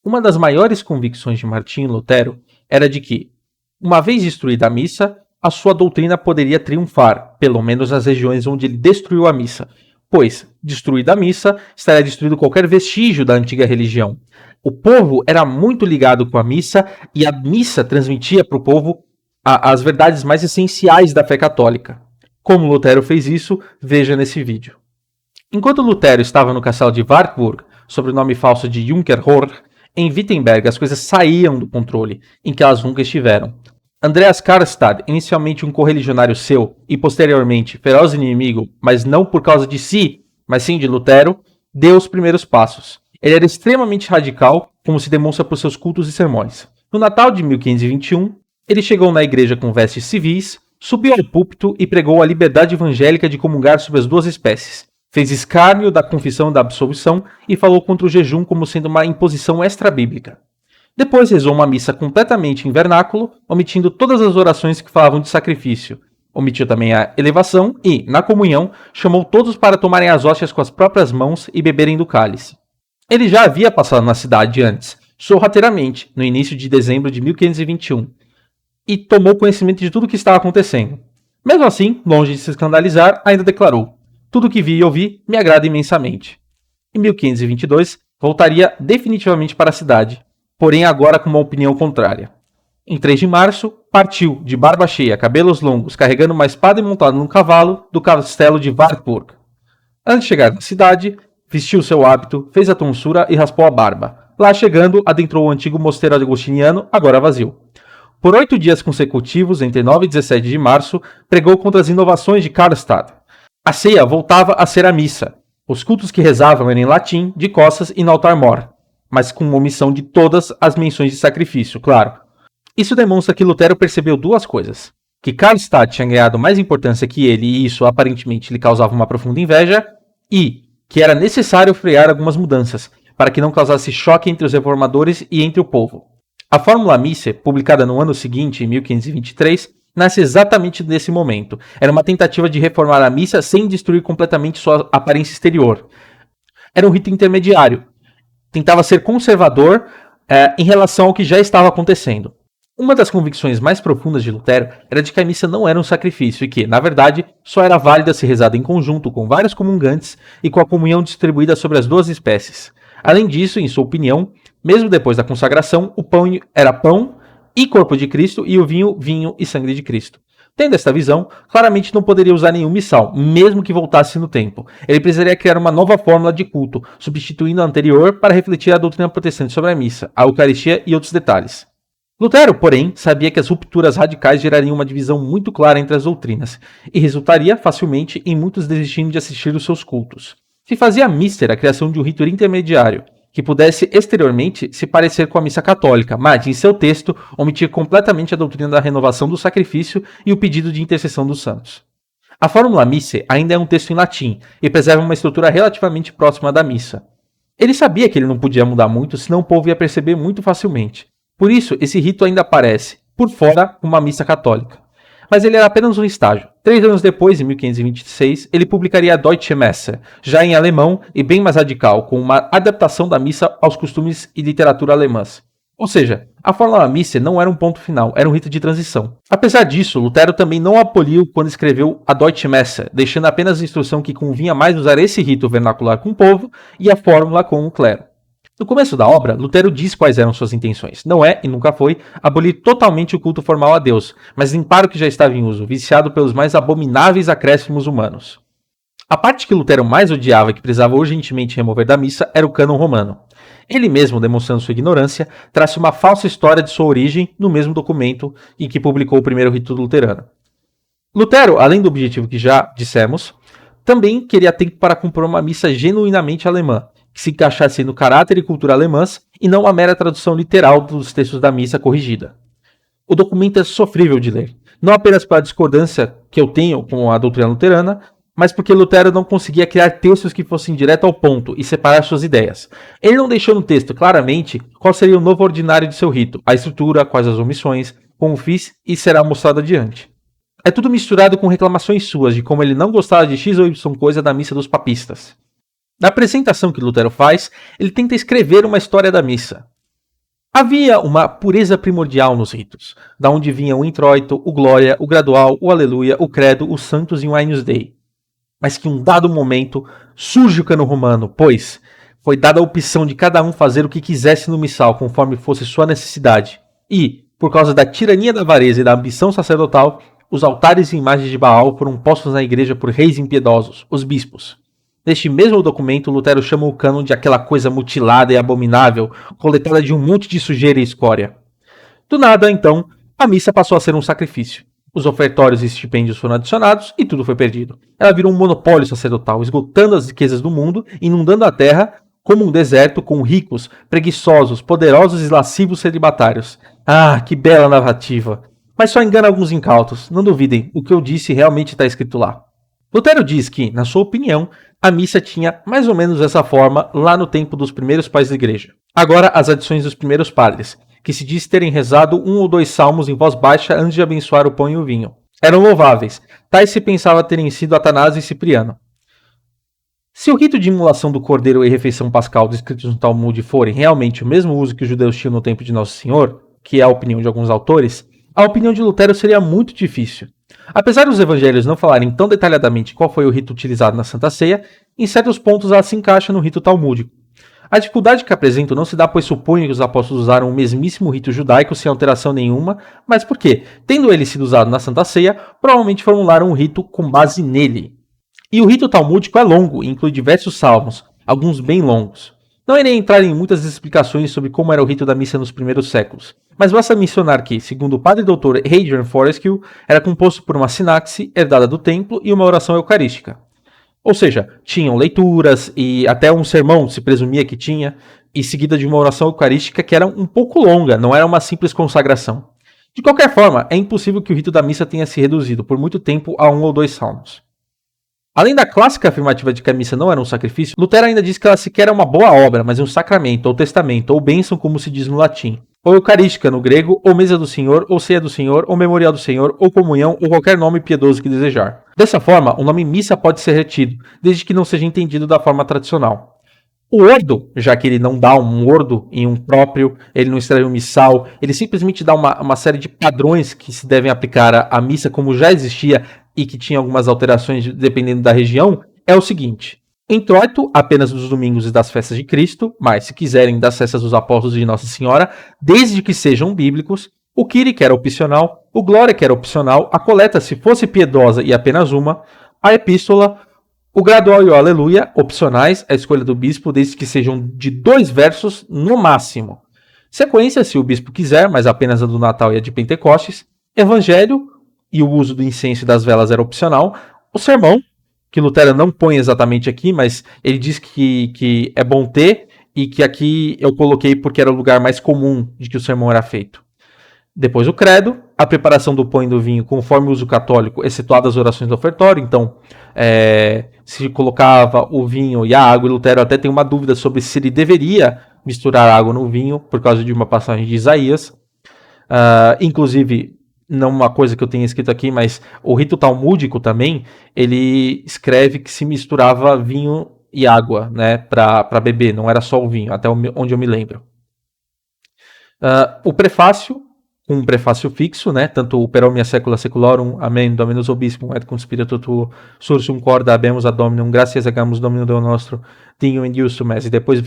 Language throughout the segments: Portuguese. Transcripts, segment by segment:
Uma das maiores convicções de Martinho Lutero era de que, uma vez destruída a missa, a sua doutrina poderia triunfar, pelo menos nas regiões onde ele destruiu a missa, pois, destruída a missa, estaria destruído qualquer vestígio da antiga religião. O povo era muito ligado com a missa e a missa transmitia para o povo as verdades mais essenciais da fé católica. Como Lutero fez isso, veja nesse vídeo. Enquanto Lutero estava no castelo de Wartburg, sob o nome falso de Junkerhor, em Wittenberg as coisas saíam do controle, em que elas nunca estiveram. Andreas Karlstadt, inicialmente um correligionário seu e posteriormente feroz inimigo, mas não por causa de si, mas sim de Lutero, deu os primeiros passos. Ele era extremamente radical, como se demonstra por seus cultos e sermões. No Natal de 1521, ele chegou na igreja com vestes civis, subiu ao púlpito e pregou a liberdade evangélica de comungar sobre as duas espécies. Fez escárnio da confissão e da absolvição e falou contra o jejum como sendo uma imposição extra-bíblica. Depois rezou uma missa completamente em vernáculo, omitindo todas as orações que falavam de sacrifício. Omitiu também a elevação e, na comunhão, chamou todos para tomarem as hóstias com as próprias mãos e beberem do cálice. Ele já havia passado na cidade antes, sorrateiramente, no início de dezembro de 1521, e tomou conhecimento de tudo o que estava acontecendo. Mesmo assim, longe de se escandalizar, ainda declarou: "Tudo o que vi e ouvi me agrada imensamente." Em 1522, voltaria definitivamente para a cidade, porém agora com uma opinião contrária. Em 3 de março, partiu, de barba cheia, cabelos longos, carregando uma espada e montado num cavalo, do castelo de Wartburg. Antes de chegar na cidade, vestiu seu hábito, fez a tonsura e raspou a barba. Lá chegando, adentrou o antigo mosteiro agostiniano, agora vazio. Por 8 dias consecutivos, entre 9 e 17 de março, pregou contra as inovações de Karlstadt. A ceia voltava a ser a missa. Os cultos que rezavam eram em latim, de costas e no altar-mor, mas com omissão de todas as menções de sacrifício, claro. Isso demonstra que Lutero percebeu duas coisas: que Karlstadt tinha ganhado mais importância que ele e isso aparentemente lhe causava uma profunda inveja, e que era necessário frear algumas mudanças, para que não causasse choque entre os reformadores e entre o povo. A Fórmula Missae, publicada no ano seguinte, em 1523, nasce exatamente nesse momento. Era uma tentativa de reformar a missa sem destruir completamente sua aparência exterior. Era um rito intermediário. Tentava ser conservador em relação ao que já estava acontecendo. Uma das convicções mais profundas de Lutero era de que a missa não era um sacrifício e que, na verdade, só era válida se rezada em conjunto com vários comungantes e com a comunhão distribuída sobre as duas espécies. Além disso, em sua opinião, mesmo depois da consagração, o pão era pão e corpo de Cristo e o vinho, vinho e sangue de Cristo. Tendo esta visão, claramente não poderia usar nenhum missal, mesmo que voltasse no tempo. Ele precisaria criar uma nova fórmula de culto, substituindo a anterior para refletir a doutrina protestante sobre a missa, a Eucaristia e outros detalhes. Lutero, porém, sabia que as rupturas radicais gerariam uma divisão muito clara entre as doutrinas, e resultaria facilmente em muitos desistindo de assistir os seus cultos. Se fazia míster a criação de um rito intermediário, que pudesse exteriormente se parecer com a missa católica, mas, em seu texto, omitir completamente a doutrina da renovação do sacrifício e o pedido de intercessão dos santos. A Fórmula Missae ainda é um texto em latim e preserva uma estrutura relativamente próxima da missa. Ele sabia que ele não podia mudar muito, senão o povo ia perceber muito facilmente. Por isso, esse rito ainda aparece, por fora, como uma missa católica. Mas ele era apenas um estágio. 3 anos depois, em 1526, ele publicaria a Deutsche Messe, já em alemão e bem mais radical, com uma adaptação da missa aos costumes e literatura alemãs. Ou seja, a Fórmula Missae não era um ponto final, era um rito de transição. Apesar disso, Lutero também não aboliu quando escreveu a Deutsche Messe, deixando apenas a instrução que convinha mais usar esse rito vernacular com o povo e a fórmula com o clero. No começo da obra, Lutero diz quais eram suas intenções. Não é, e nunca foi, abolir totalmente o culto formal a Deus, mas limpar o que já estava em uso, viciado pelos mais abomináveis acréscimos humanos. A parte que Lutero mais odiava e que precisava urgentemente remover da missa era o cânon romano. Ele mesmo, demonstrando sua ignorância, traça uma falsa história de sua origem no mesmo documento em que publicou o primeiro rito luterano. Lutero, além do objetivo que já dissemos, também queria tempo para compor uma missa genuinamente alemã, que se encaixasse no caráter e cultura alemãs e não uma mera tradução literal dos textos da missa corrigida. O documento é sofrível de ler, não apenas pela discordância que eu tenho com a doutrina luterana, mas porque Lutero não conseguia criar textos que fossem direto ao ponto e separar suas ideias. Ele não deixou no texto claramente qual seria o novo ordinário de seu rito, a estrutura, quais as omissões, como fiz e será mostrado adiante. É tudo misturado com reclamações suas de como ele não gostava de X ou Y coisa da missa dos papistas. Na apresentação que Lutero faz, ele tenta escrever uma história da missa. Havia uma pureza primordial nos ritos, da onde vinha o introito, o glória, o gradual, o aleluia, o credo, os santos e o Agnus Dei. Mas que em um dado momento surge o cano romano, pois foi dada a opção de cada um fazer o que quisesse no missal, conforme fosse sua necessidade. E, por causa da tirania da avareza e da ambição sacerdotal, os altares e imagens de Baal foram postos na igreja por reis impiedosos, os bispos. Neste mesmo documento, Lutero chama o cânon de aquela coisa mutilada e abominável, coletada de um monte de sujeira e escória. Do nada, então, a missa passou a ser um sacrifício. Os ofertórios e estipêndios foram adicionados e tudo foi perdido. Ela virou um monopólio sacerdotal, esgotando as riquezas do mundo, inundando a terra como um deserto com ricos, preguiçosos, poderosos e lascivos celibatários. Ah, que bela narrativa! Mas só engana alguns incautos. Não duvidem, o que eu disse realmente está escrito lá. Lutero diz que, na sua opinião, a missa tinha mais ou menos essa forma lá no tempo dos primeiros pais da igreja. Agora, as adições dos primeiros padres, que se diz terem rezado 1 ou 2 salmos em voz baixa antes de abençoar o pão e o vinho. Eram louváveis, tais se pensava terem sido Atanásio e Cipriano. Se o rito de imolação do cordeiro e refeição pascal descritos no Talmud forem realmente o mesmo uso que os judeus tinham no tempo de Nosso Senhor, que é a opinião de alguns autores, a opinião de Lutero seria muito difícil. Apesar dos evangelhos não falarem tão detalhadamente qual foi o rito utilizado na Santa Ceia, em certos pontos ela se encaixa no rito talmúdico. A dificuldade que apresento não se dá pois suponho que os apóstolos usaram o mesmíssimo rito judaico sem alteração nenhuma, mas porque, tendo ele sido usado na Santa Ceia, provavelmente formularam um rito com base nele. E o rito talmúdico é longo e inclui diversos salmos, alguns bem longos. Não irei entrar em muitas explicações sobre como era o rito da missa nos primeiros séculos, mas basta mencionar que, segundo o padre doutor Hadrian Fortescue, era composto por uma sinaxe herdada do templo e uma oração eucarística. Ou seja, tinham leituras e até um sermão se presumia que tinha, e seguida de uma oração eucarística que era um pouco longa, não era uma simples consagração. De qualquer forma, é impossível que o rito da missa tenha se reduzido por muito tempo a 1 ou 2 salmos. Além da clássica afirmativa de que a missa não era um sacrifício, Lutero ainda diz que ela sequer é uma boa obra, mas um sacramento, ou testamento, ou bênção, como se diz no latim, ou eucarística no grego, ou mesa do Senhor, ou ceia do Senhor, ou memorial do Senhor, ou comunhão, ou qualquer nome piedoso que desejar. Dessa forma, o nome missa pode ser retido, desde que não seja entendido da forma tradicional. O ordo, já que ele não dá um ordo em um próprio, ele não escreve um missal, ele simplesmente dá uma série de padrões que se devem aplicar à missa como já existia e que tinha algumas alterações dependendo da região, é o seguinte: introito apenas dos domingos e das festas de Cristo, mas se quiserem das festas dos apóstolos e de Nossa Senhora, desde que sejam bíblicos, o Kyrie, que era opcional, o Glória, que era opcional, a coleta, se fosse piedosa e apenas uma, a epístola, o gradual e o aleluia, opcionais, a escolha do bispo, desde que sejam de 2 versos no máximo. Sequência, se o bispo quiser, mas apenas a do Natal e a de Pentecostes, evangelho, e o uso do incenso e das velas era opcional, o sermão, que Lutero não põe exatamente aqui, mas ele diz que é bom ter, e que aqui eu coloquei porque era o lugar mais comum de que o sermão era feito. Depois o credo, a preparação do pão e do vinho conforme o uso católico, excetuadas as orações do ofertório. Então, se colocava o vinho e a água, e Lutero até tem uma dúvida sobre se ele deveria misturar água no vinho, por causa de uma passagem de Isaías. Inclusive, não uma coisa que eu tenha escrito aqui, mas o rito talmúdico também, ele escreve que se misturava vinho e água, né, para beber, não era só o vinho, até onde eu me lembro. O prefácio, com um prefácio fixo, né, tanto o Per omnia secula seculorum, Amen, Dominus Obiscum, et cum spiritu tuo, sursum corda habemus ad Dominum, gracias agamus Domino Deo nostro, dignum in iustum es. E depois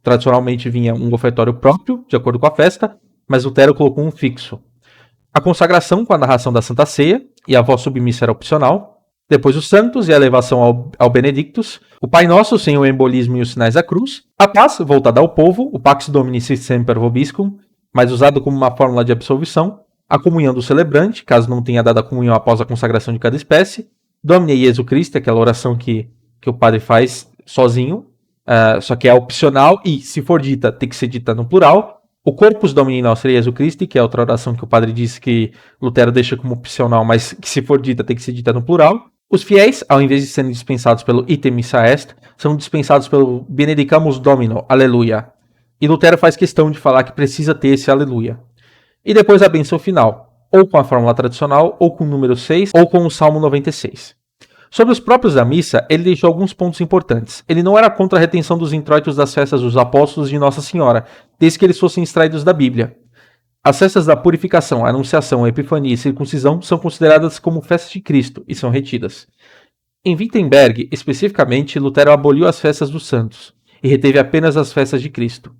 tradicionalmente vinha um ofertório próprio, de acordo com a festa, mas Lutero colocou um fixo. A consagração com a narração da Santa Ceia, e a voz submissa era opcional. Depois os santos e a elevação ao Benedictus. O Pai Nosso sem o embolismo e os sinais da cruz. A paz, voltada ao povo, o Pax Domini sit semper vobiscum, mas usado como uma fórmula de absolvição. A comunhão do celebrante, caso não tenha dado a comunhão após a consagração de cada espécie. Domine Iesu Christi, aquela oração que o padre faz sozinho, só que é opcional e, se for dita, tem que ser dita no plural. O Corpus Domini Nostri Iesu Christi, que é outra oração que o padre disse que Lutero deixa como opcional, mas que, se for dita, tem que ser dita no plural. Os fiéis, ao invés de serem dispensados pelo Ite Missa Est, são dispensados pelo Benedicamus Domino, Aleluia. E Lutero faz questão de falar que precisa ter esse Aleluia. E depois a bênção final, ou com a fórmula tradicional, ou com o número 6, ou com o Salmo 96. Sobre os próprios da missa, ele deixou alguns pontos importantes. Ele não era contra a retenção dos introitos das festas dos apóstolos de Nossa Senhora, desde que eles fossem extraídos da Bíblia. As festas da purificação, anunciação, epifania e circuncisão são consideradas como festas de Cristo e são retidas. Em Wittenberg, especificamente, Lutero aboliu as festas dos santos e reteve apenas as festas de Cristo.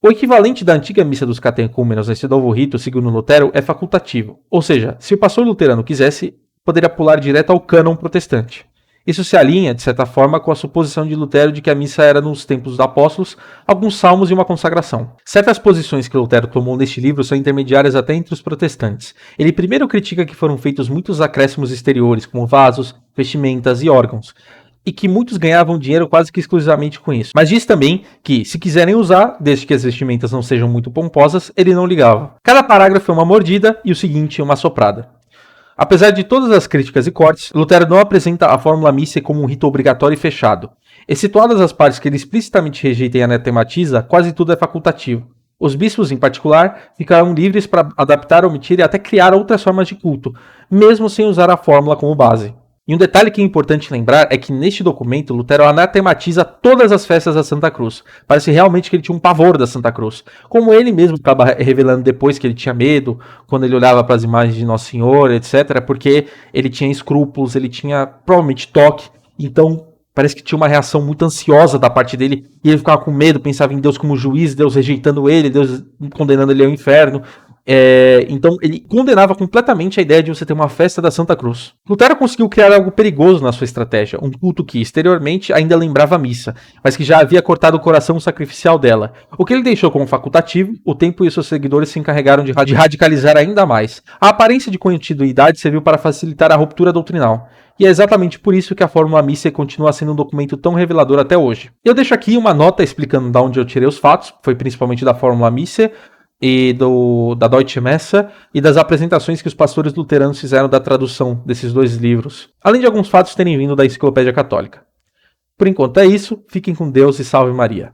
O equivalente da antiga missa dos catecúmenos nesse novo rito, segundo Lutero, é facultativo, ou seja, se o pastor luterano quisesse, poderia pular direto ao cânon protestante. Isso se alinha, de certa forma, com a suposição de Lutero de que a missa era, nos tempos dos apóstolos, alguns salmos e uma consagração. Certas posições que Lutero tomou neste livro são intermediárias até entre os protestantes. Ele primeiro critica que foram feitos muitos acréscimos exteriores, como vasos, vestimentas e órgãos, e que muitos ganhavam dinheiro quase que exclusivamente com isso. Mas diz também que, se quiserem usar, desde que as vestimentas não sejam muito pomposas, ele não ligava. Cada parágrafo é uma mordida e o seguinte uma soprada. Apesar de todas as críticas e cortes, Lutero não apresenta a Fórmula Missae como um rito obrigatório e fechado. Excetuadas as partes que ele explicitamente rejeita e anatematiza, quase tudo é facultativo. Os bispos, em particular, ficarão livres para adaptar, omitir e até criar outras formas de culto, mesmo sem usar a fórmula como base. E um detalhe que é importante lembrar é que neste documento Lutero anatematiza todas as festas da Santa Cruz. Parece realmente que ele tinha um pavor da Santa Cruz. Como ele mesmo acaba revelando depois que ele tinha medo, quando ele olhava para as imagens de Nossa Senhora, etc. Porque ele tinha escrúpulos, ele tinha provavelmente toque. Então parece que tinha uma reação muito ansiosa da parte dele. E ele ficava com medo, pensava em Deus como juiz, Deus rejeitando ele, Deus condenando ele ao inferno. Então ele condenava completamente a ideia de você ter uma festa da Santa Cruz. Lutero conseguiu criar algo perigoso na sua estratégia, um culto que exteriormente ainda lembrava a missa, mas que já havia cortado o coração sacrificial dela. O que ele deixou como facultativo, o tempo e seus seguidores se encarregaram de radicalizar ainda mais. A aparência de continuidade serviu para facilitar a ruptura doutrinal. E é exatamente por isso que a Fórmula Missae continua sendo um documento tão revelador até hoje. Eu deixo aqui uma nota explicando de onde eu tirei os fatos, foi principalmente da Fórmula Missae, e da Deutsche Messe e das apresentações que os pastores luteranos fizeram da tradução desses dois livros, além de alguns fatos terem vindo da Enciclopédia Católica. Por enquanto é isso, fiquem com Deus e salve Maria.